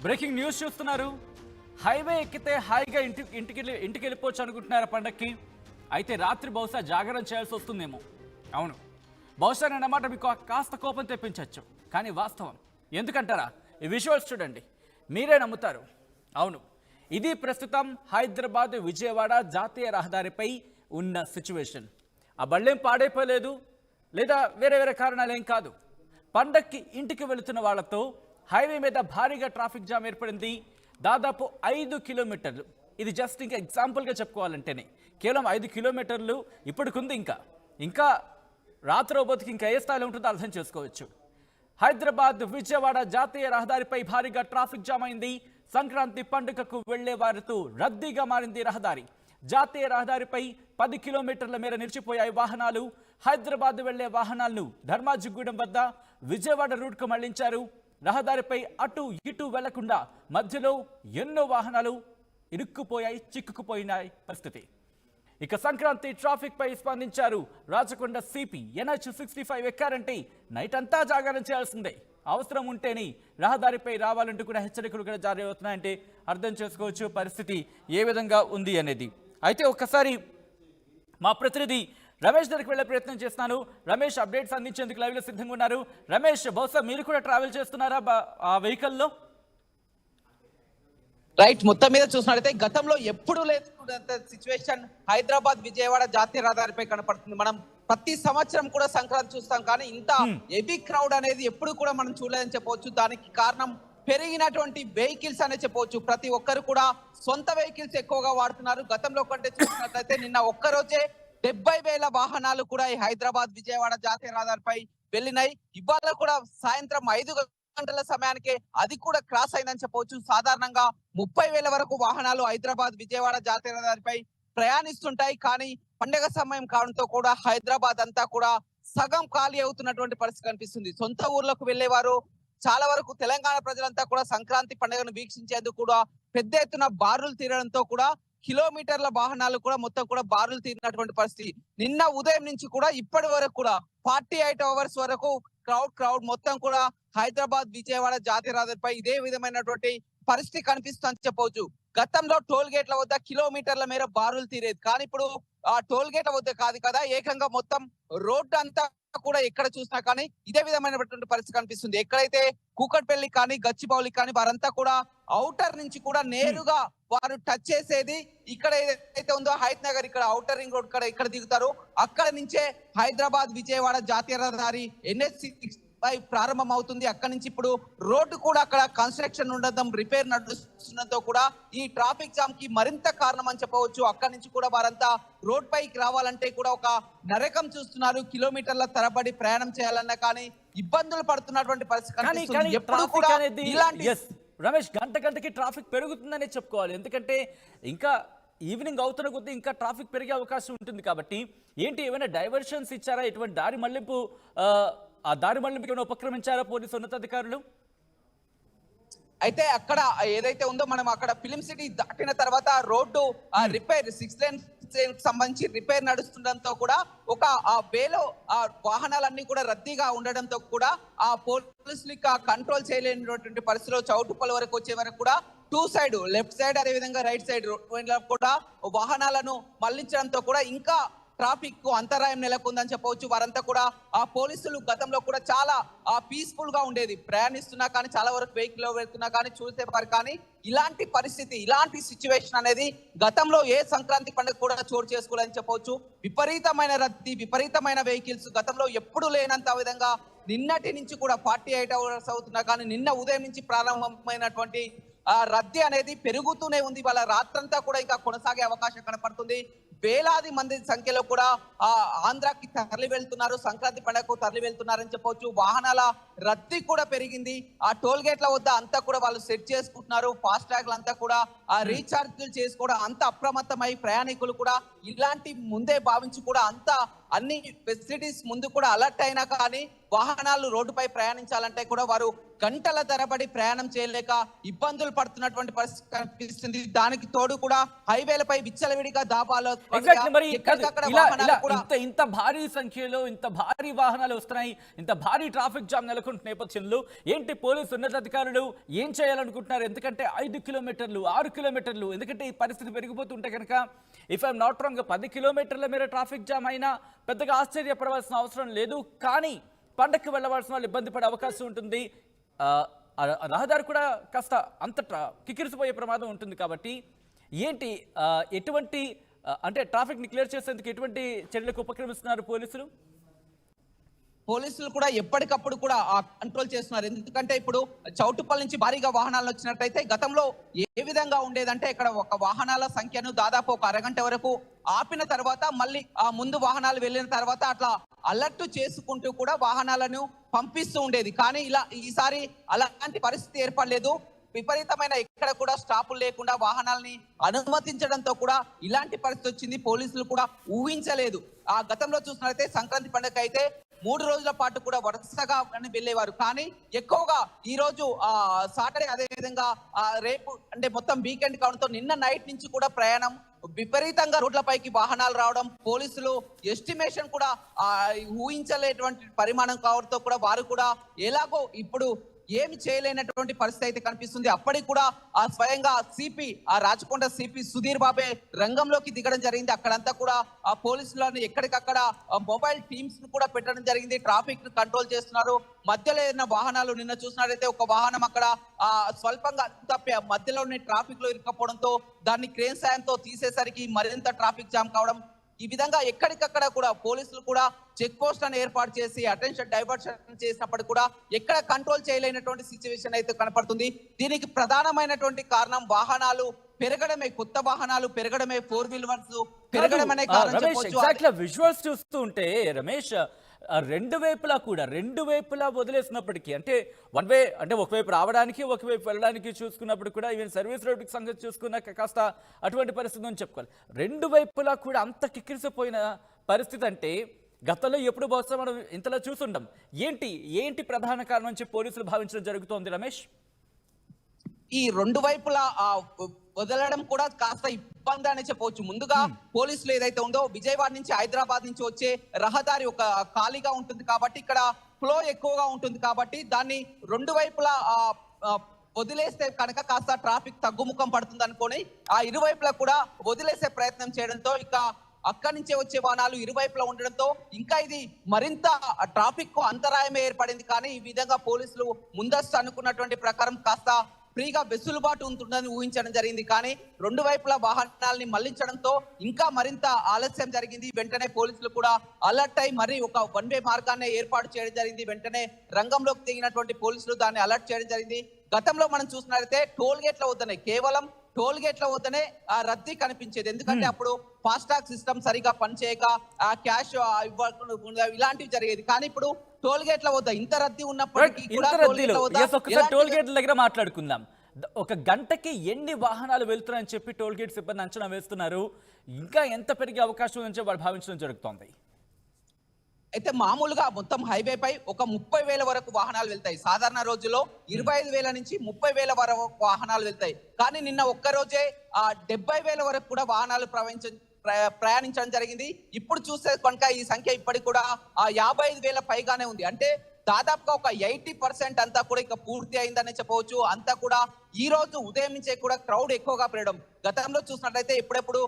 Breaking news చూస్తున్నారు. Highway ఎక్కితే హాయిగా ఇంటికి వెళ్ళిపోవచ్చు అనుకుంటున్నారు పండక్కి. అయితే రాత్రి బహుశా జాగరణ చేయాల్సి వస్తుందేమో. అవును, బహుశా అన్నమాట మీకు కాస్త కోపం తెప్పించవచ్చు, కానీ వాస్తవం. ఎందుకంటారా? ఈ విజువల్స్ చూడండి, మీరే నమ్ముతారు. అవును, ఇది ప్రస్తుతం హైదరాబాద్ విజయవాడ జాతీయ రహదారిపై ఉన్న సిచ్యువేషన్. ఆ బళ్ళేం పాడైపోలేదు, లేదా వేరే వేరే కారణాలు ఏం కాదు. పండక్కి ఇంటికి వెళుతున్న వాళ్లతో హైవే మీద భారీగా ట్రాఫిక్ జామ్ ఏర్పడింది. దాదాపు 5 కిలోమీటర్లు. ఇది జస్ట్ ఇంకా ఎగ్జాంపుల్గా చెప్పుకోవాలంటేనే కేవలం 5 కిలోమీటర్లు ఇప్పటికుంది. ఇంకా రాత్రోబోతుకి ఇంకా ఏ స్థాయిలో ఉంటుందో అర్థం చేసుకోవచ్చు. హైదరాబాద్ విజయవాడ జాతీయ రహదారిపై భారీగా ట్రాఫిక్ జామ్ అయింది. సంక్రాంతి పండుగకు వెళ్లే వారితో రద్దీగా మారింది రహదారి. జాతీయ రహదారిపై 10 కిలోమీటర్ల మేర నిలిచిపోయాయి వాహనాలు. హైదరాబాద్ వెళ్లే వాహనాలను ధర్మాజిగూడెం వద్ద విజయవాడ రూట్కు మళ్లించారు. రహదారిపై అటు ఇటు వెళ్లకుండా మధ్యలో ఎన్నో వాహనాలు ఇరుక్కుపోయాయి, చిక్కుకుపోయినాయి పరిస్థితి. ఇక సంక్రాంతి ట్రాఫిక్ పై స్పందించారు రాచకొండ సిపి. NH65 ఎక్కారంటే నైట్ అంతా జాగరణ చేయాల్సిందే. అవసరం ఉంటేనే రహదారిపై రావాలంటూ కూడా హెచ్చరికలు కూడా జారీ అవుతున్నాయంటే అర్థం చేసుకోవచ్చు పరిస్థితి ఏ విధంగా ఉంది అనేది. అయితే ఒక్కసారి మా ప్రతినిధి రమేష్ దగ్గరికి వెళ్లే ప్రయత్నం చేస్తున్నాను. రమేష్, అప్డేట్స్ అందించేందుకు లైవ్ లో సిద్ధంగా ఉన్నారు. రమేష్, బహుశా మీరు కూడా ట్రావెల్ చేస్తున్నారా ఆ వెహికల్లో? రైట్, మొత్తం మీద చూసినట్లయితే గతంలో ఎప్పుడు లేదంత సిచ్యువేషన్ హైదరాబాద్ విజయవాడ జాతీయ రహదారిపై కనపడుతుంది. మనం ప్రతి సంవత్సరం కూడా సంక్రాంతి చూస్తాం, కానీ ఇంత హెవీ క్రౌడ్ అనేది ఎప్పుడు కూడా మనం చూడలేదని చెప్పవచ్చు. దానికి కారణం పెరిగినటువంటి వెహికల్స్ అనే చెప్పవచ్చు. ప్రతి ఒక్కరు కూడా సొంత వెహికల్స్ ఎక్కువగా వాడుతున్నారు. గతంలో కంటే చూసినట్లయితే నిన్న ఒక్కరోజే 70,000 వాహనాలు కూడా ఈ హైదరాబాద్ విజయవాడ జాతీయ రహదారిపై వెళ్ళినాయి. ఇవాళ కూడా సాయంత్రం 5 గంటల సమయానికి అది కూడా క్రాస్ అయిందని చెప్పవచ్చు. సాధారణంగా 30,000 వరకు వాహనాలు హైదరాబాద్ విజయవాడ జాతీయ రహదారిపై ప్రయాణిస్తుంటాయి. కానీ పండగ సమయం కావడంతో కూడా హైదరాబాద్ అంతా కూడా సగం ఖాళీ అవుతున్నటువంటి పరిస్థితి కనిపిస్తుంది. సొంత ఊర్లకు వెళ్లేవారు చాలా వరకు తెలంగాణ ప్రజలంతా కూడా సంక్రాంతి పండుగను వీక్షించేందుకు కూడా పెద్ద ఎత్తున బారులు తీరడంతో కూడా కిలోమీటర్ల వాహనాలు కూడా మొత్తం కూడా బారులు తీరినటువంటి పరిస్థితి. నిన్న ఉదయం నుంచి కూడా ఇప్పటి వరకు కూడా 48 అవర్స్ వరకు క్రౌడ్ మొత్తం కూడా హైదరాబాద్ విజయవాడ జాతీయ రహదారిపై ఇదే విధమైనటువంటి పరిస్థితి కనిపిస్తుందని చెప్పవచ్చు. గతంలో టోల్ గేట్ల వద్ద కిలోమీటర్ల మేర బారులు తీరేది, కానీ ఇప్పుడు ఆ టోల్ గేట్ల వద్ద కాదు కదా, ఏకంగా మొత్తం రోడ్డు అంతా కూడా ఎక్కడ చూసినా కానీ ఇదే విధమైనటువంటి పరిస్థితి కనిపిస్తుంది. ఎక్కడైతే కూకట్పల్లి కానీ గచ్చిబౌలి కానీ వారంతా కూడా ఔటర్ నుంచి కూడా నేరుగా వారు టచ్ చేసేది ఇక్కడ ఏదైతే ఉందో హైత్ నగర్, ఇక్కడ ఔటర్ రింగ్ రోడ్ ఇక్కడ దిగుతారు. అక్కడ నుంచే హైదరాబాద్ విజయవాడ జాతీయ రహదారి NH65 ప్రారంభం అవుతుంది. అక్కడ నుంచి ఇప్పుడు రోడ్డు కూడా అక్కడ కన్స్ట్రక్షన్ ఉండడం, రిపేర్ నడుస్తుండటంతో కూడా ఈ ట్రాఫిక్ జామ్ కి మరింత కారణం అని చెప్పవచ్చు. అక్కడి నుంచి కూడా వారంతా రోడ్ పైకి రావాలంటే కూడా ఒక నరకం చూస్తున్నారు. కిలోమీటర్ల తరబడి ప్రయాణం చేయాలన్నా కానీ ఇబ్బందులు పడుతున్నటువంటి పరిస్థితి కనిపిస్తుంది. ఎప్పుడు కూడా ఇలాంటి రమేష్, గంటకి ట్రాఫిక్ పెరుగుతుందనే చెప్పుకోవాలి. ఎందుకంటే ఇంకా ఈవినింగ్ అవుతున్న కొద్దీ ఇంకా ట్రాఫిక్ పెరిగే అవకాశం ఉంటుంది. కాబట్టి ఏంటి, ఏమైనా డైవర్షన్స్ ఇచ్చారా? ఎటువంటి దారి మళ్లింపు, ఆ దారి మళ్లింపుకి ఏమైనా ఉపక్రమించారా పోలీసు ఉన్నతాధికారులు? అయితే అక్కడ ఏదైతే ఉందో మనం అక్కడ ఫిలిం సిటీ దాటిన తర్వాత రోడ్డు రిపేర్ 6 లేన్ సంబంధించి రిపేర్ నడుస్తుండటంతో కూడా ఒక ఆ వేలో ఆ వాహనాలన్నీ కూడా రద్దీగా ఉండడంతో కూడా ఆ పోలీసులు కంట్రోల్ చేయలేనటువంటి పరిస్థితిలో చౌటుపల్లి వరకు వచ్చే వరకు కూడా 2 సైడ్, లెఫ్ట్ సైడ్ అదే విధంగా రైట్ సైడ్ కూడా వాహనాలను మళ్లించడంతో కూడా ఇంకా ట్రాఫిక్ కు అంతరాయం నెలకొందని చెప్పవచ్చు. వారంతా కూడా ఆ పోలీసులు గతంలో కూడా చాలా పీస్ఫుల్ గా ఉండేది, ప్రయాణిస్తున్నా కానీ చాలా వరకు వెహికల్ వెళ్తున్నా కానీ చూసేవారు. కానీ ఇలాంటి పరిస్థితి, ఇలాంటి సిచ్యువేషన్ అనేది గతంలో ఏ సంక్రాంతి పండుగ కూడా చోటు చేసుకోవాలని చెప్పవచ్చు. విపరీతమైన రద్దీ, విపరీతమైన వెహికల్స్ గతంలో ఎప్పుడు లేనంత విధంగా నిన్నటి నుంచి కూడా 48 అవర్స్ అవుతున్నా కానీ నిన్న ఉదయం నుంచి ప్రారంభమైనటువంటి రద్దీ అనేది పెరుగుతూనే ఉంది. వాళ్ళ రాత్రంతా కూడా ఇంకా కొనసాగే అవకాశం కనపడుతుంది. వేలాది మంది సంఖ్యలో కూడా ఆంధ్రాకి తరలి వెళ్తున్నారు, సంక్రాంతి పండుగకు తరలి వెళ్తున్నారని చెప్పవచ్చు. వాహనాల రద్దీ కూడా పెరిగింది. ఆ టోల్ గేట్ల వద్ద అంతా కూడా వాళ్ళు సెట్ చేసుకుంటున్నారు. ఫాస్ట్ ట్యాగ్లు అంతా కూడా ఆ రీఛార్జ్లు చేసుకోవడం అంత అప్రమత్తమై ప్రయాణికులు కూడా ఇలాంటి ముందే భావించి కూడా అంతా అన్ని ఫెసిలిటీస్ ముందు కూడా అలర్ట్ అయినా కానీ వాహనాలు రోడ్డుపై ప్రయాణించాలంటే కూడా వారు గంటల తరబడి ప్రయాణం చేయలేక ఇబ్బందులు పడుతున్నటువంటి పరిస్థితి కనిపిస్తుంది. దానికి తోడు కూడా హైవేలపై విచ్చలవిడిగా దాబాలు ఇంత భారీ సంఖ్యలో ఇంత భారీ వాహనాలు వస్తున్నాయి, ఇంత భారీ ట్రాఫిక్ జామ్ నెలకొంటున్న నేపథ్యంలో ఏంటి పోలీసు ఉన్నతాధికారులు ఏం చేయాలనుకుంటున్నారు? ఎందుకంటే 5 కిలోమీటర్లు 6 కిలోమీటర్లు, ఎందుకంటే ఈ పరిస్థితి పెరిగిపోతుంటే కనుక ఇఫ్ ఐఎమ్ నాట్ రాంగ్ 10 కిలోమీటర్ల మేర ట్రాఫిక్ జామ్ అయినా పెద్దగా ఆశ్చర్యపడవలసిన అవసరం లేదు. కానీ పండక్కి వెళ్ళవలసిన వాళ్ళు ఇబ్బంది పడే అవకాశం ఉంటుంది. రహదారి కూడా కాస్త అంత కిక్కిరిసిపోయే ప్రమాదం ఉంటుంది. కాబట్టి ఏంటి ఎటువంటి అంటే ట్రాఫిక్ని క్లియర్ చేసేందుకు ఎటువంటి చర్యలకు ఉపక్రమిస్తున్నారు పోలీసులు? పోలీసులు కూడా ఎప్పటికప్పుడు కూడా కంట్రోల్ చేస్తున్నారు. ఎందుకంటే ఇప్పుడు చౌటుప్పల్ నుంచి భారీగా వాహనాలు వచ్చినట్టయితే గతంలో ఏ విధంగా ఉండేదంటే ఇక్కడ ఒక వాహనాల సంఖ్యను దాదాపు ఒక అరగంట వరకు ఆపిన తర్వాత మళ్ళీ ముందు వాహనాలు వెళ్ళిన తర్వాత అట్లా అలర్ట్ చేసుకుంటూ కూడా వాహనాలను పంపిస్తూ ఉండేది. కానీ ఈసారి అలాంటి పరిస్థితి ఏర్పడలేదు. విపరీతమైన ఎక్కడ కూడా స్టాపులు లేకుండా వాహనాలని అనుమతించడంతో కూడా ఇలాంటి పరిస్థితి వచ్చింది. పోలీసులు కూడా ఊహించలేదు. గతంలో చూసినట్లయితే సంక్రాంతి పండుగ అయితే 3 రోజుల పాటు కూడా వరుసగా వెళ్ళేవారు. కానీ ఎక్కువగా ఈ రోజు సాటర్డే, అదే విధంగా రేపు అంటే మొత్తం వీకెండ్ కావడంతో నిన్న నైట్ నుంచి కూడా ప్రయాణం విపరీతంగా రోడ్లపైకి వాహనాలు రావడం, పోలీసులు ఎస్టిమేషన్ కూడా ఊహించలేటువంటి పరిమాణం కావడంతో కూడా వారు కూడా ఎలాగో ఇప్పుడు ఏమి చేయలేనటువంటి పరిస్థితి అయితే కనిపిస్తుంది. అప్పటికి కూడా స్వయంగా సిపి రాచకొండ సిపి సుధీర్ బాబే రంగంలోకి దిగడం జరిగింది. అక్కడంతా కూడా పోలీసులను ఎక్కడికక్కడ మొబైల్ టీమ్స్ ను కూడా పెట్టడం జరిగింది. ట్రాఫిక్ ను కంట్రోల్ చేస్తున్నారు. మధ్యలో ఏదైనా వాహనాలు నిన్న చూసినట్లయితే ఒక వాహనం అక్కడ స్వల్పంగా తప్పి మధ్యలోని ట్రాఫిక్ లో ఇరుక్కపోవడంతో దాన్ని క్రేన్ సాయంతో తీసేసరికి మరింత ట్రాఫిక్ జామ్ కావడం, ఈ విధంగా ఎక్కడికక్కడ కూడా పోలీసులు కూడా చెక్ పోస్ట్లను ఏర్పాటు చేసి అటెన్షన్ డైవర్షన్ చేసినప్పుడు కూడా ఎక్కడ కంట్రోల్ చేయలేనటువంటి సిచ్యువేషన్ అయితే కనపడుతుంది. దీనికి ప్రధానమైనటువంటి కారణం వాహనాలు పెరగడమే, కొత్త వాహనాలు పెరగడమే, 4 వీలర్స్ పెరగడమనే కారణం చెప్పొచ్చు. విజువల్స్ చూస్తూ ఉంటే రమేష్ రెండు వైపులా వదిలేసినప్పటికీ అంటే వన్ వే అంటే ఒకవైపు రావడానికి ఒకవైపు వెళ్ళడానికి చూసుకున్నప్పుడు కూడా ఈవెన్ సర్వీస్ రోడ్డుకి సంగతి చూసుకున్నాక కాస్త అటువంటి పరిస్థితి అని చెప్పుకోవాలి. రెండు వైపులా కూడా అంత కిక్కిరిసిపోయిన పరిస్థితి అంటే గతంలో ఎప్పుడు బహుశా మనం ఇంతలా చూసుండం. ఏంటి ప్రధాన కారణం నుంచి పోలీసులు భావించడం జరుగుతోంది రమేష్? ఈ రెండు వైపులా వదలడం కూడా కాస్త ఇబ్బంది అని చెప్పవచ్చు. ముందుగా పోలీసులు ఏదైతే ఉందో విజయవాడ నుంచి హైదరాబాద్ నుంచి వచ్చే రహదారి ఒక ఖాళీగా ఉంటుంది కాబట్టి ఇక్కడ ఫ్లో ఎక్కువగా ఉంటుంది కాబట్టి దాన్ని రెండు వైపులా వదిలేస్తే కనుక కాస్త ట్రాఫిక్ తగ్గుముఖం పడుతుంది అనుకొని ఇరువైపులా కూడా వదిలేసే ప్రయత్నం చేయడంతో ఇక అక్కడి నుంచే వచ్చే వాహనాలు ఇరువైపులా ఉండడంతో ఇంకా ఇది మరింత ట్రాఫిక్ కు అంతరాయమే ఏర్పడింది. కానీ ఈ విధంగా పోలీసులు ముందస్తు అనుకున్నటువంటి ప్రకారం కాస్త ఫ్రీగా వెసులుబాటు ఉంటుందని ఊహించడం జరిగింది. కానీ రెండు వైపులా వాహనాలని మళ్లించడంతో ఇంకా మరింత ఆలస్యం జరిగింది. వెంటనే పోలీసులు కూడా అలర్ట్ అయి మరి ఒక వన్ వే మార్గాన్ని ఏర్పాటు చేయడం జరిగింది. వెంటనే రంగంలోకి దిగినటువంటి పోలీసులు దాన్ని అలర్ట్ చేయడం జరిగింది. గతంలో మనం చూసినట్లయితే టోల్ గేట్ల వద్దనే, కేవలం టోల్ గేట్ల వద్దనే రద్దీ కనిపించేది. ఎందుకంటే అప్పుడు ఫాస్టాగ్ సిస్టమ్ సరిగా పనిచేయక క్యాష్ ఇలాంటివి జరిగేది. కానీ ఇప్పుడు టోల్ గేట్ల వద్ద ఇంత రద్దీ ఉన్నప్పటికీ టోల్ గేట్ల దగ్గర మాట్లాడుకుందాం. ఒక గంటకి ఎన్ని వాహనాలు వెళ్తున్నాయని చెప్పి టోల్ గేట్ సిబ్బంది అంచనా వేస్తున్నారు. ఇంకా ఎంత పెరిగే అవకాశం ఉందని వాళ్ళు భావించడం జరుగుతోంది. అయితే మామూలుగా మొత్తం హైవే పై ఒక 30,000 వరకు వాహనాలు వెళ్తాయి. సాధారణ రోజుల్లో 25,000 నుంచి 30,000 వరకు వాహనాలు వెళ్తాయి. కానీ నిన్న ఒక్కరోజే 70,000 వరకు కూడా వాహనాలు ప్రయాణించడం జరిగింది. ఇప్పుడు చూస్తే కనుక ఈ సంఖ్య ఇప్పటికి కూడా 55,000 పైగానే ఉంది. అంటే దాదాపుగా ఒక 80% అంతా కూడా ఇక పూర్తి అయిందనే చెప్పవచ్చు. అంతా కూడా ఈ రోజు ఉదయం నుంచే కూడా క్రౌడ్ ఎక్కువగా పెరగడం. గతంలో చూసినట్లయితే ఎప్పుడెప్పుడు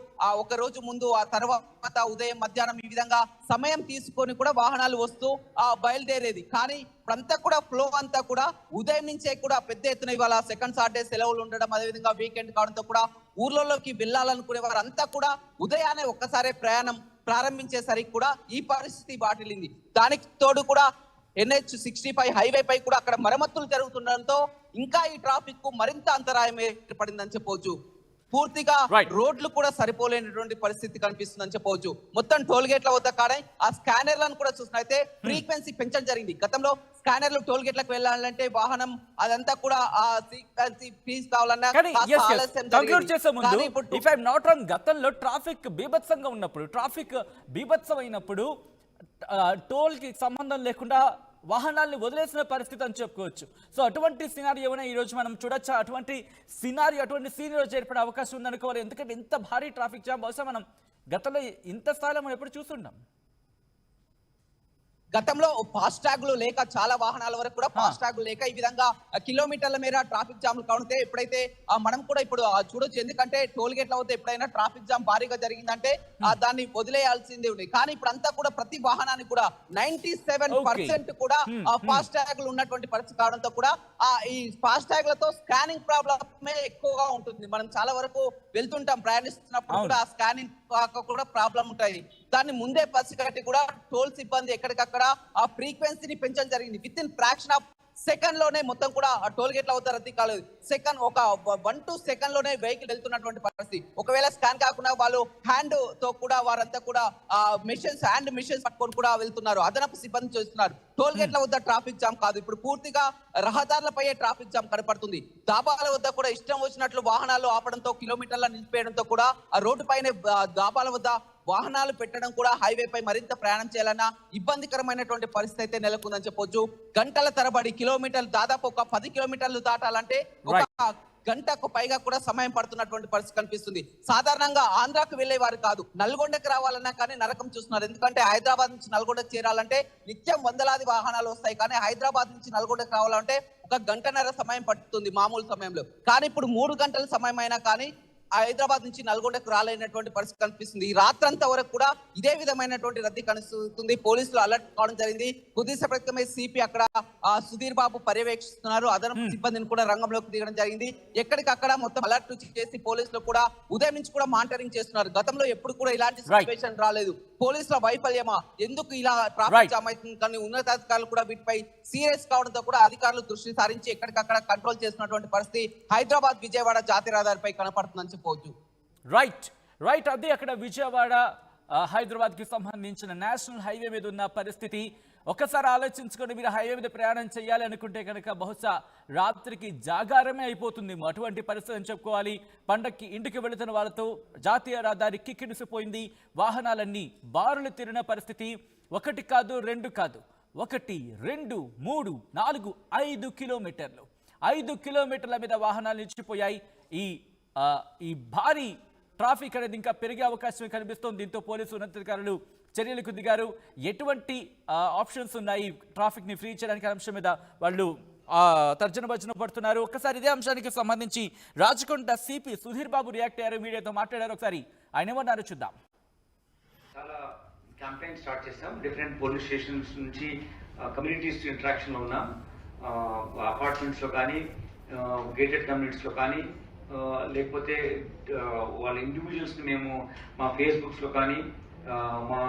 ఒక రోజు ముందు ఆ తర్వాత ఉదయం మధ్యాహ్నం ఈ విధంగా సమయం తీసుకొని కూడా వాహనాలు వస్తూ బయలుదేరేది. కానీ ఇప్పుడంతా కూడా ఫ్లో అంతా కూడా ఉదయం నుంచే కూడా పెద్ద ఎత్తున ఇవాళ సెకండ్ సాటర్డే సెలవులు ఉండడం, అదేవిధంగా వీకెండ్ కావడంతో కూడా ఊర్లలోకి వెళ్ళాలనుకునే వారు అంతా కూడా ఉదయాన్నే ఒక్కసారే ప్రయాణం ప్రారంభించేసరికి కూడా ఈ పరిస్థితి వాటిల్లింది. దానికి తోడు కూడా NH65 హైవే పై కూడా అక్కడ మరమ్మతులు జరుగుతుండడంతో ఇంకా ఈ ట్రాఫిక్ కు మరింత అంతరాయం ఏర్పడిందని చెప్పవచ్చు. పూర్తిగా రోడ్లు కూడా సరిపోలేనటువంటి పరిస్థితి కనిపిస్తుందని చెప్పవచ్చు. మొత్తం టోల్ గేట్ల వద్ద కాడే ఆ స్కానర్లను కూడా చూసినట్లయితే ఫ్రీక్వెన్సీ పెంచడం జరిగింది. గతంలో స్కానర్లు టోల్ గేట్లకు వెళ్ళాలంటే వాహనం అదంతా కూడా ఫీజు కావాలన్నా గతంలో ట్రాఫిక్ బీభత్సంగా ఉన్నప్పుడు, ట్రాఫిక్ బీభత్సం అయినప్పుడు టోల్ కి సంబంధం లేకుండా వాహనాలను వదిలేసిన పరిస్థితి అని చెప్పుకోవచ్చు. సో అటువంటి సినారియో ఏమైనా ఈరోజు మనం చూడొచ్చా? అటువంటి సీనియర్ ఏర్పడే అవకాశం ఉందనుకోవాలి. ఎందుకంటే ఇంత భారీ ట్రాఫిక్ జామ్ బహుశా మనం గతంలో ఇంత స్థాయిలో మనం ఎప్పుడు చూస్తుంటాం. గతంలో ఫాస్టాగ్లు లేక చాలా వాహనాల వరకు కూడా ఫాస్టాగ్లు లేక ఈ విధంగా కిలోమీటర్ల మేర ట్రాఫిక్ జామ్లు కావుతే ఎప్పుడైతే మనం కూడా ఇప్పుడు చూడొచ్చు. ఎందుకంటే టోల్ గేట్ల వద్ద ఎప్పుడైనా ట్రాఫిక్ జామ్ భారీగా జరిగిందంటే దాన్ని వదిలేయాల్సిందే ఉంది. కానీ ఇప్పుడు అంతా కూడా ప్రతి వాహనానికి కూడా 97% కూడా ఫాస్టాగ్లు ఉన్నటువంటి పరిస్థితి కావడంతో కూడా ఈ ఫాస్టాగ్లతో స్కానింగ్ ప్రాబ్లమే ఎక్కువగా ఉంటుంది. మనం చాలా వరకు వెళ్తుంటాం ప్రయాణిస్తున్నప్పుడు కూడా స్కానింగ్ కూడా ప్రాబ్లం ఉంటాయి. దాన్ని ముందే పసిగట్టి కూడా టోల్ సిబ్బంది ఎక్కడికక్కడ ఆ ఫ్రీక్వెన్సీని పెంచడం జరిగింది. With in fraction of second లోనే మొత్తం కూడా టోల్ గేట్ల వద్ద రద్దీ కాలేదు. ఒక 1-2 సెకండ్ లోనే వెహికల్ వెళ్తున్నటువంటి పరిస్థితి. ఒకవేళ స్కాన్ కాకుండా వాళ్ళు హ్యాండ్ తో కూడా వారంతా కూడా హ్యాండ్ మిషన్స్ పట్టుకొని కూడా వెళ్తున్నారు. అదనపు సిబ్బంది చేస్తున్నారు. టోల్ గేట్ల వద్ద ట్రాఫిక్ జామ్ కాదు, ఇప్పుడు పూర్తిగా రహదారులపై ట్రాఫిక్ జామ్ కనపడుతుంది. దాబాల వద్ద కూడా ఇష్టం వచ్చినట్లు వాహనాలు ఆపడంతో కిలోమీటర్ల నిలిపేయడంతో కూడా ఆ రోడ్డు పైన దాబాల వద్ద వాహనాలు పెట్టడం కూడా హైవే పై మరింత ప్రయాణం చేయాలన్నా ఇబ్బందికరమైనటువంటి పరిస్థితి అయితే నెలకొందని చెప్పొచ్చు. గంటల తరబడి కిలోమీటర్లు దాదాపు ఒక 10 కిలోమీటర్లు దాటాలంటే ఒక గంటకు పైగా కూడా సమయం పడుతున్నటువంటి పరిస్థితి కనిపిస్తుంది. సాధారణంగా ఆంధ్రాకు వెళ్లే వారు కాదు, నల్గొండకు రావాలన్నా కానీ నరకం చూస్తున్నారు. ఎందుకంటే హైదరాబాద్ నుంచి నల్గొండకు చేరాలంటే నిత్యం వందలాది వాహనాలు వస్తాయి. కానీ హైదరాబాద్ నుంచి నల్గొండకు రావాలంటే ఒక గంటన్నర సమయం పడుతుంది మామూలు సమయంలో. కానీ ఇప్పుడు 3 గంటల సమయం అయినా కానీ హైదరాబాద్ నుంచి నల్గొండకు రాలేనటువంటి పరిస్థితి కనిపిస్తుంది. ఈ రాత్రంతా వరకు కూడా ఇదే విధమైనటువంటి రద్దీ కనిపిస్తుంది. పోలీసులు అలర్ట్ కావడం జరిగింది. కొద్దిసేపటికే సిపి అక్కడ సుధీర్ బాబు పర్యవేక్షిస్తున్నారు. అదనపు సిబ్బందిని కూడా రంగంలోకి దిగడం జరిగింది. ఎక్కడికక్కడ మొత్తం అలర్ట్ చేసి పోలీసులు కూడా ఉదయం నుంచి కూడా మానిటరింగ్ చేస్తున్నారు. గతంలో ఎప్పుడు కూడా ఇలాంటి సిచ్యువేషన్ రాలేదు. పోలీసుల వైఫల్యమా, ఎందుకు ఇలా ట్రాఫిక్ జామ్ అవుతుంది? కానీ ఉన్నతాధికారులు కూడా వీటిపై సీరియస్ కావడంతో కూడా అధికారులు దృష్టి సారించి ఎక్కడికక్కడ కంట్రోల్ చేస్తున్నటువంటి పరిస్థితి హైదరాబాద్ విజయవాడ జాతీయ రహదారిపై కనపడుతుందని చెప్పవచ్చు. రైట్ అది అక్కడ విజయవాడ హైదరాబాద్ కి సంబంధించిన నేషనల్ హైవే మీద ఉన్న పరిస్థితి. ఒకసారి ఆలోచించుకొని మీరు హైవే మీద ప్రయాణం చేయాలి అనుకుంటే కనుక బహుశా రాత్రికి జాగారమే అయిపోతుంది. అటువంటి పరిస్థితి అని చెప్పుకోవాలి. పండక్కి ఇంటికి వెళుతున్న వాళ్ళతో జాతీయ రహదారి కిక్కిడిసిపోయింది. వాహనాలన్నీ బారులు తీరిన పరిస్థితి. 1 కాదు 2 కాదు, 1, 2, 3, 4, 5 కిలోమీటర్లు 5 కిలోమీటర్ల మీద వాహనాలు నిలిచిపోయాయి. ఈ భారీ ట్రాఫిక్ అనేది ఇంకా పెరిగే అవకాశం కనిపిస్తోంది. దీంతో పోలీసు ఉన్నతాధికారులు చర్యలకు దిగారు. ఎటువంటి ఆప్షన్స్ ఉన్నాయి ట్రాఫిక్ ని ఫ్రీ చేయడానికి అంశం మీద వాళ్ళు తర్జన భర్జన పడుతున్నారు. ఒక్కసారి ఇదే అంశానికి సంబంధించి రాచకొండ సిపి సుధీర్ బాబు రియాక్ట్ అయ్యారు, మీడియాతో మాట్లాడారు. ఒకసారి ఆయన ఏమన్నారో చూద్దాం. చాలా క్యాంపెయిన్ స్టార్ట్ చేసాం. డిఫరెంట్ పోలీస్ స్టేషన్స్ నుంచి కమ్యూనిటీస్ ఇంటరాక్షన్ ఉన్నాం. అపార్ట్మెంట్స్ లో కానీ, గేటెడ్ కమ్యూనిటీస్ లో కానీ, లేకపోతే వాళ్ళ ఇండివిజువల్స్ని మేము మా ఫేస్బుక్స్లో కానీ, మా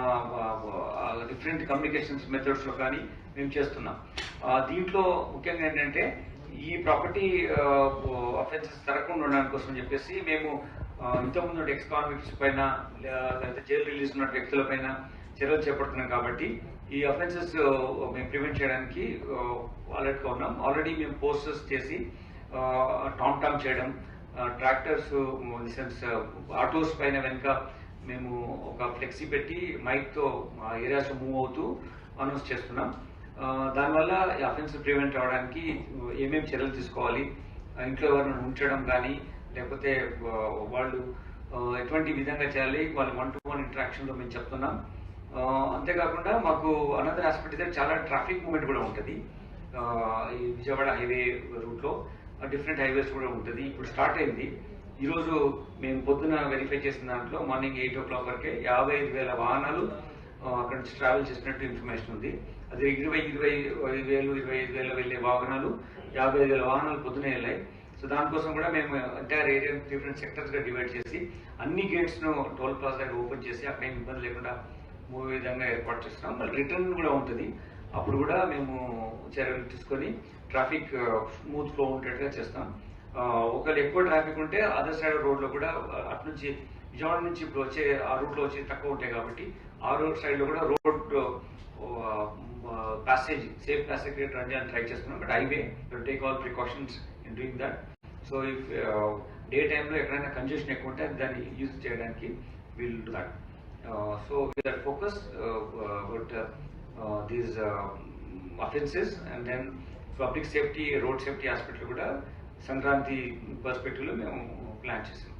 డిఫరెంట్ కమ్యూనికేషన్స్ మెథడ్స్లో కానీ మేము చేస్తున్నాం. దీంట్లో ముఖ్యంగా ఏంటంటే ఈ ప్రాపర్టీ అఫెన్సెస్ జరగకుండా ఉండడానికి కోసం చెప్పేసి మేము ఇంతకుముందు ఎక్స్ కాన్విక్ట్స్ పైన లేదా జైలు రిలీజ్ ఉన్న వ్యక్తుల పైన చర్యలు చేపడుతున్నాం. కాబట్టి ఈ అఫెన్సెస్ మేము ప్రివెంట్ చేయడానికి అలర్ట్గా ఉన్నాం. ఆల్రెడీ మేము పోస్టర్స్ చేసి టామ్ చేయడం, ట్రాక్టర్స్ సెన్స్ ఆటోస్ పైన వెనుక మేము ఒక ఫ్లెక్సీ పెట్టి మైక్తో ఏరియాస్ మూవ్ అవుతూ అనౌన్స్ చేస్తున్నాం. దానివల్ల అఫెన్స్ ప్రివెంట్ అవ్వడానికి ఏమేమి చర్యలు తీసుకోవాలి, ఇంట్లో ఎవరిని ఉంచడం కానీ లేకపోతే వాళ్ళు ఎటువంటి విధంగా చేయాలి, వాళ్ళు 1-to-1 ఇంటరాక్షన్లో మేము చెప్తున్నాం. అంతేకాకుండా మాకు అనదర్ ఆస్పెక్ట్ దగ్గర చాలా ట్రాఫిక్ మూవ్మెంట్ కూడా ఉంటుంది. ఈ విజయవాడ హైవే రూట్లో డిఫరెంట్ హైవేస్ కూడా ఉంటుంది. ఇప్పుడు స్టార్ట్ అయింది. ఈరోజు మేము పొద్దున వెరిఫై చేసిన దాంట్లో మార్నింగ్ 8 o'clock వరకే 55,000 వాహనాలు అక్కడ నుంచి ట్రావెల్ చేసినట్టు ఇన్ఫర్మేషన్ ఉంది. అది 25,000 వెళ్ళే వాహనాలు 55,000 వాహనాలు పొద్దునే వెళ్ళాయి. సో దానికోసం కూడా మేము ఎంటైర్ ఏరియా డిఫరెంట్ సెక్టర్స్గా డివైడ్ చేసి అన్ని గేట్స్ను టోల్ ప్లాజా దగ్గర ఓపెన్ చేసి అక్కడ ఏమి ఇబ్బంది లేకుండా మూవ్ విధంగా ఏర్పాటు చేస్తున్నాం. మళ్ళీ రిటర్న్ కూడా ఉంటుంది. అప్పుడు కూడా మేము చర్యలు తీసుకొని ట్రాఫిక్ స్మూత్ ఫ్లో ఉండేట్టుగా చేస్తాం. ఒకవేళ ఎక్కువ ట్రాఫిక్ ఉంటే అదర్ సైడ్ రోడ్లో కూడా అటు నుంచి విజయవాడ నుంచి ఇప్పుడు వచ్చే ఆ రూట్లో వచ్చి తక్కువ ఉంటాయి కాబట్టి ఆ రోడ్ సైడ్లో కూడా road passage safe passage run చేయాలని ట్రై చేస్తున్నాం. But highway take all precautions in doing that. So if day టైంలో ఎక్కడైనా కంజెషన్ ఎక్కువ ఉంటే దాన్ని యూజ్ చేయడానికి will do that. So we are focus but these offences and then public safety road safety hospital కూడా సంక్రాంతి పర్స్పెక్టివ్లో మేము ప్లాన్ చేసాం.